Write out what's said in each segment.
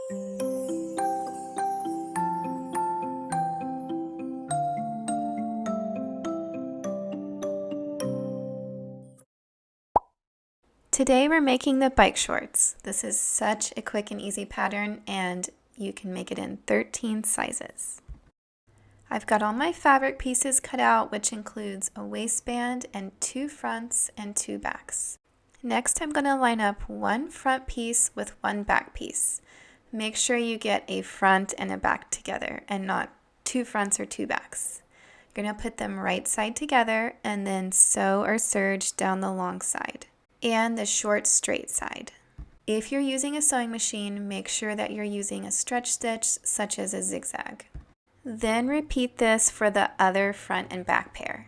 Today we're making the bike shorts. This is such a quick and easy pattern, and you can make it in 13 sizes. I've got all my fabric pieces cut out, which includes a waistband and 2 fronts and 2 backs. Next, I'm going to line up one front piece with one back piece. Make sure you get a front and a back together and not 2 fronts or 2 backs. You're going to put them right side together and then sew or serge down the long side and the short straight side. If you're using a sewing machine, make sure that you're using a stretch stitch such as a zigzag. Then repeat this for the other front and back pair.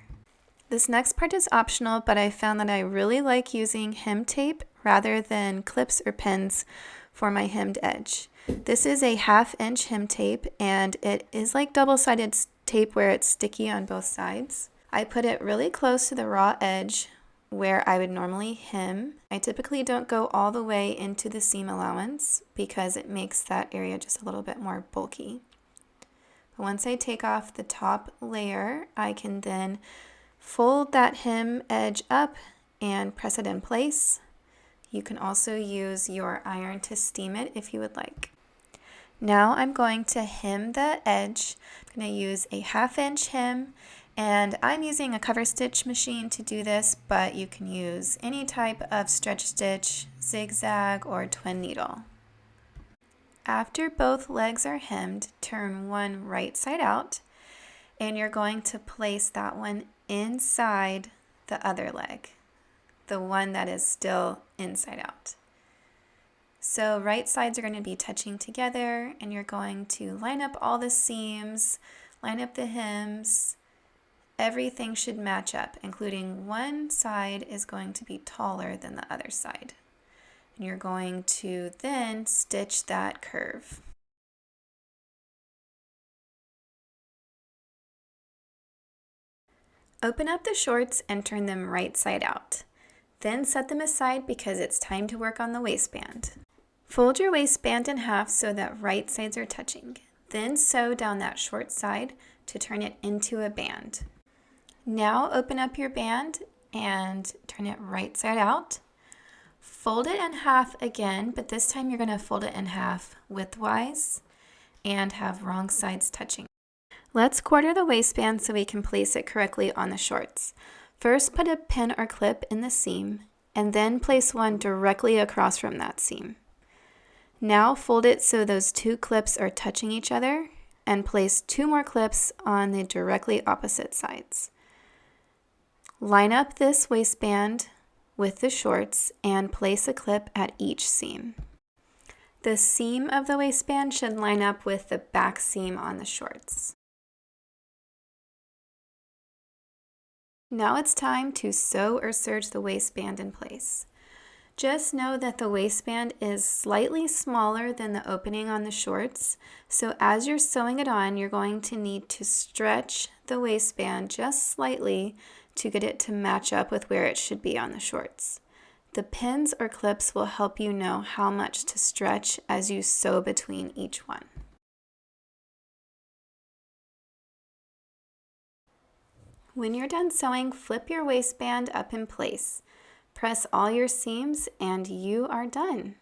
This next part is optional, but I found that I really like using hem tape rather than clips or pins for my hemmed edge. This is a 1/2 inch hem tape, and it is like double-sided tape where it's sticky on both sides. I put it really close to the raw edge where I would normally hem. I typically don't go all the way into the seam allowance because it makes that area just a little bit more bulky. But once I take off the top layer, I can then fold that hem edge up and press it in place. You can also use your iron to steam it if you would like. Now I'm going to hem the edge. I'm going to use a 1/2 inch hem, and I'm using a cover stitch machine to do this, but you can use any type of stretch stitch, zigzag, or twin needle. After both legs are hemmed, turn one right side out, and you're going to place that one inside the other leg, the one that is still inside out. So right sides are going to be touching together, and you're going to line up all the seams, line up the hems. Everything should match up, including one side is going to be taller than the other side. And you're going to then stitch that curve. Open up the shorts and turn them right side out. Then set them aside because it's time to work on the waistband. Fold your waistband in half so that right sides are touching. Then sew down that short side to turn it into a band. Now open up your band and turn it right side out. Fold it in half again, but this time you're going to fold it in half widthwise and have wrong sides touching. Let's quarter the waistband so we can place it correctly on the shorts. First, put a pin or clip in the seam, and then place one directly across from that seam. Now fold it so those 2 clips are touching each other, and place 2 more clips on the directly opposite sides. Line up this waistband with the shorts and place a clip at each seam. The seam of the waistband should line up with the back seam on the shorts. Now it's time to sew or serge the waistband in place. Just know that the waistband is slightly smaller than the opening on the shorts, so as you're sewing it on, you're going to need to stretch the waistband just slightly to get it to match up with where it should be on the shorts. The pins or clips will help you know how much to stretch as you sew between each one. When you're done sewing, flip your waistband up in place. Press all your seams and you are done.